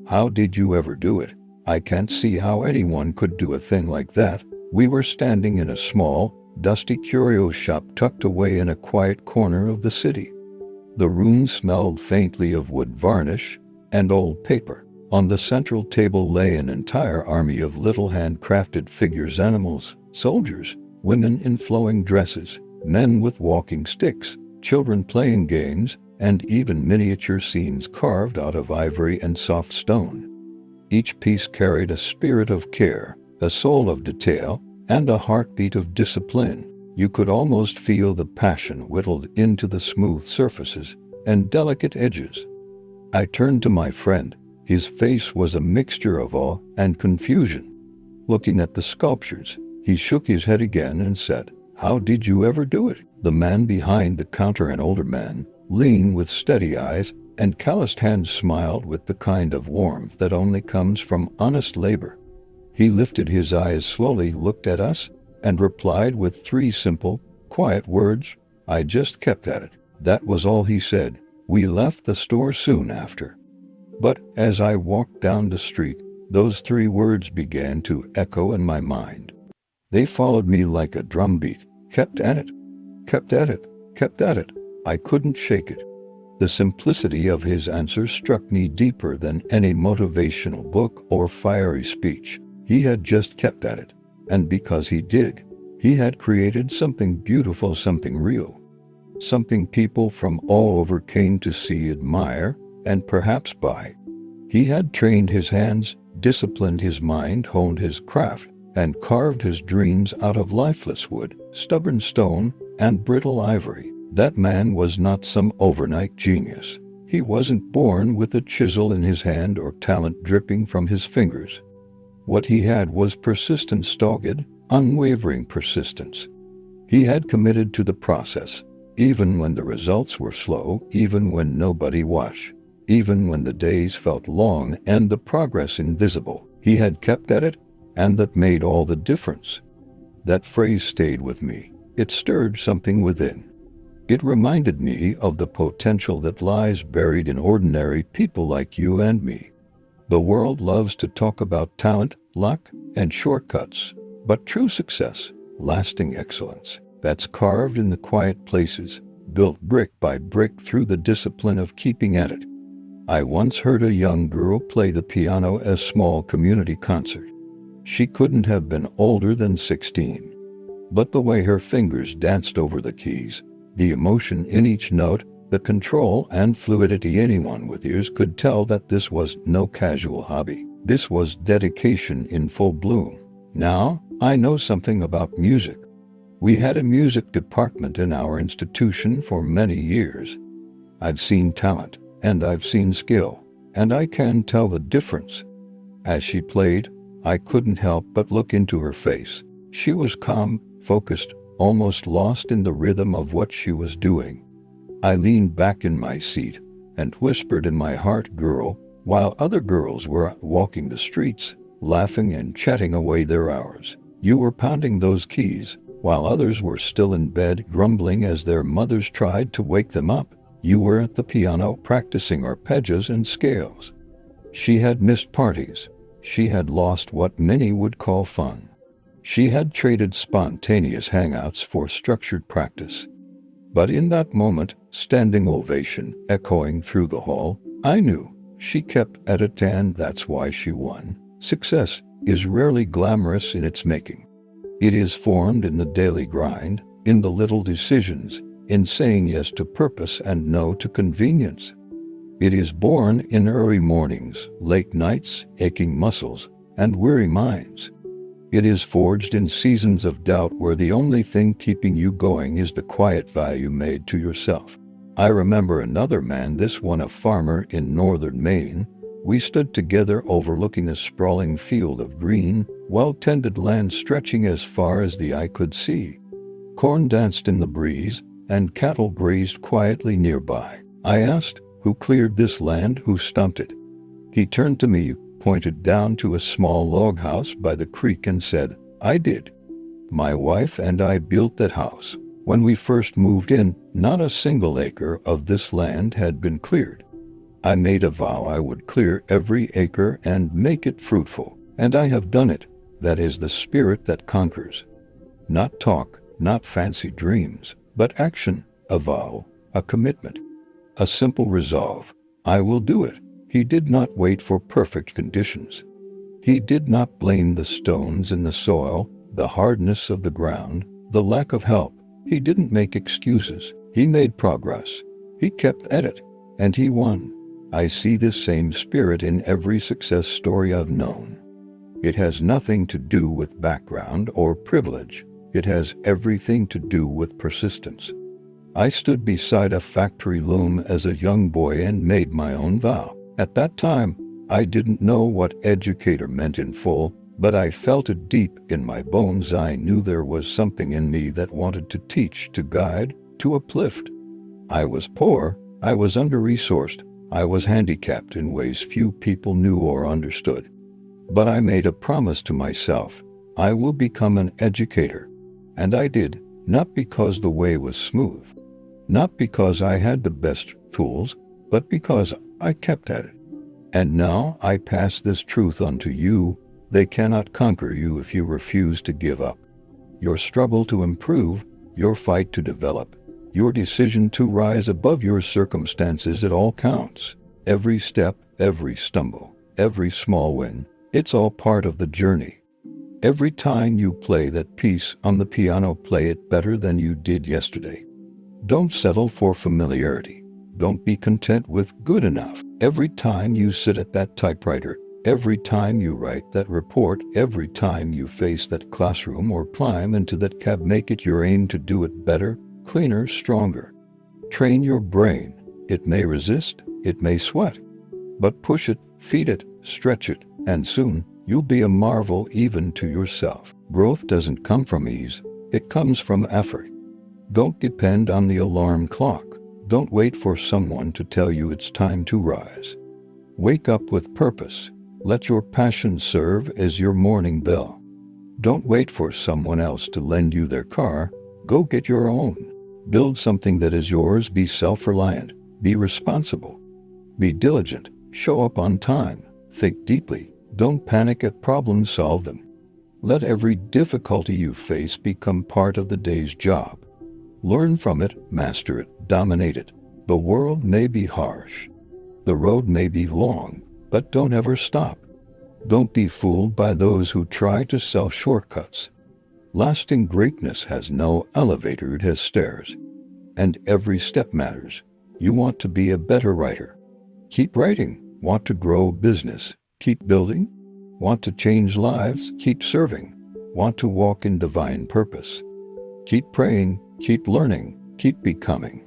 How did you ever do it? I can't see how anyone could do a thing like that. We were standing in a small, dusty curio shop tucked away in a quiet corner of the city. The room smelled faintly of wood varnish and old paper. On the central table lay an entire army of little handcrafted figures, animals, soldiers, women in flowing dresses, men with walking sticks, children playing games, and even miniature scenes carved out of ivory and soft stone. Each piece carried a spirit of care, a soul of detail, and a heartbeat of discipline. You could almost feel the passion whittled into the smooth surfaces and delicate edges. I turned to my friend. His face was a mixture of awe and confusion. Looking at the sculptures, he shook his head again and said, "How did you ever do it?" The man behind the counter, an older man, lean with steady eyes and calloused hands, smiled with the kind of warmth that only comes from honest labor. He lifted his eyes slowly, looked at us, and replied with 3 simple, quiet words, "I just kept at it." That was all he said. We left the store soon after. But as I walked down the street, those 3 words began to echo in my mind. They followed me like a drumbeat. Kept at it, kept at it, kept at it. I couldn't shake it. The simplicity of his answer struck me deeper than any motivational book or fiery speech. He had just kept at it. And because he did, he had created something beautiful, something real. Something people from all over came to see, admire, and perhaps buy. He had trained his hands, disciplined his mind, honed his craft, and carved his dreams out of lifeless wood, stubborn stone, and brittle ivory. That man was not some overnight genius. He wasn't born with a chisel in his hand or talent dripping from his fingers. What he had was persistence, dogged, unwavering persistence. He had committed to the process, even when the results were slow, even when nobody watched, even when the days felt long and the progress invisible. He had kept at it, and that made all the difference. That phrase stayed with me. It stirred something within. It reminded me of the potential that lies buried in ordinary people like you and me. The world loves to talk about talent, luck, and shortcuts, but true success, lasting excellence, that's carved in the quiet places, built brick by brick through the discipline of keeping at it. I once heard a young girl play the piano at a small community concert. She couldn't have been older than 16. But the way her fingers danced over the keys, the emotion in each note, the control and fluidity, anyone with ears could tell that this was no casual hobby. This was dedication in full bloom. Now, I know something about music. We had a music department in our institution for many years. I've seen talent, and I've seen skill, and I can tell the difference. As she played, I couldn't help but look into her face. She was calm, focused, almost lost in the rhythm of what she was doing. I leaned back in my seat and whispered in my heart, "Girl," while other girls were walking the streets, laughing and chatting away their hours. "You were pounding those keys, while others were still in bed grumbling as their mothers tried to wake them up. You were at the piano practicing arpeggios and scales." She had missed parties. She had lost what many would call fun. She had traded spontaneous hangouts for structured practice. But in that moment, standing ovation echoing through the hall, I knew she kept at it, and that's why she won. Success is rarely glamorous in its making. It is formed in the daily grind, in the little decisions, in saying yes to purpose and no to convenience. It is born in early mornings, late nights, aching muscles, and weary minds. It is forged in seasons of doubt where the only thing keeping you going is the quiet vow you made to yourself. I remember another man, this one a farmer in northern Maine. We stood together overlooking a sprawling field of green, well-tended land stretching as far as the eye could see. Corn danced in the breeze, and cattle grazed quietly nearby. I asked, "Who cleared this land? Who stumped it?" He turned to me, pointed down to a small log house by the creek, and said, "I did. My wife and I built that house. When we first moved in, not a single acre of this land had been cleared. I made a vow I would clear every acre and make it fruitful, and I have done it. That is the spirit that conquers. Not talk, not fancy dreams, but action, a vow, a commitment, a simple resolve. I will do it. He did not wait for perfect conditions. He did not blame the stones in the soil, the hardness of the ground, the lack of help. He didn't make excuses. He made progress. He kept at it, and he won. I see this same spirit in every success story I've known. It has nothing to do with background or privilege. It has everything to do with persistence. I stood beside a factory loom as a young boy and made my own vow. At that time, I didn't know what educator meant in full, but I felt it deep in my bones. I knew there was something in me that wanted to teach, to guide, to uplift. I was poor, I was under-resourced, I was handicapped in ways few people knew or understood. But I made a promise to myself, I will become an educator. And I did, not because the way was smooth, not because I had the best tools, but because I kept at it. And now I pass this truth on to you. They cannot conquer you if you refuse to give up. Your struggle to improve, your fight to develop, your decision to rise above your circumstances, it all counts. Every step, every stumble, every small win, it's all part of the journey. Every time you play that piece on the piano, play it better than you did yesterday. Don't settle for familiarity. Don't be content with good enough. Every time you sit at that typewriter, every time you write that report, every time you face that classroom or climb into that cab, make it your aim to do it better, cleaner, stronger. Train your brain. It may resist, it may sweat, but push it, feed it, stretch it, and soon you'll be a marvel even to yourself. Growth doesn't come from ease, it comes from effort. Don't depend on the alarm clock. Don't wait for someone to tell you it's time to rise. Wake up with purpose. Let your passion serve as your morning bell. Don't wait for someone else to lend you their car. Go get your own. Build something that is yours. Be self-reliant. Be responsible. Be diligent. Show up on time. Think deeply. Don't panic at problems. Solve them. Let every difficulty you face become part of the day's job. Learn from it, master it, dominate it. The world may be harsh. The road may be long, but don't ever stop. Don't be fooled by those who try to sell shortcuts. Lasting greatness has no elevator, it has stairs. And every step matters. You want to be a better writer. Keep writing. Want to grow business? Keep building. Want to change lives? Keep serving. Want to walk in divine purpose? Keep praying. Keep learning, keep becoming.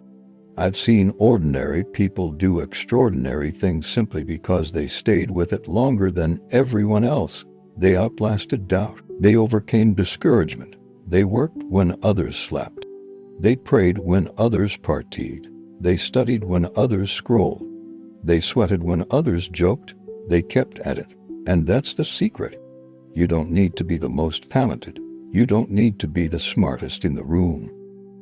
I've seen ordinary people do extraordinary things simply because they stayed with it longer than everyone else. They outlasted doubt. They overcame discouragement. They worked when others slept. They prayed when others partied. They studied when others scrolled. They sweated when others joked. They kept at it. And that's the secret. You don't need to be the most talented. You don't need to be the smartest in the room.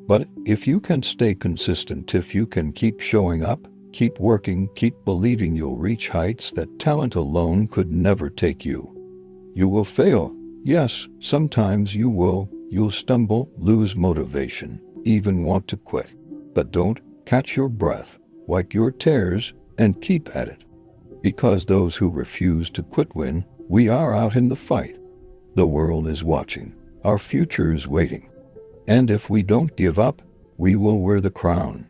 But if you can stay consistent, if you can keep showing up, keep working, keep believing, you'll reach heights that talent alone could never take you. You will fail. Yes, sometimes you will. You'll stumble, lose motivation, even want to quit. But don't. Catch your breath, wipe your tears, and keep at it. Because those who refuse to quit win. We are out in the fight. The world is watching. Our future is waiting. And if we don't give up, we will wear the crown.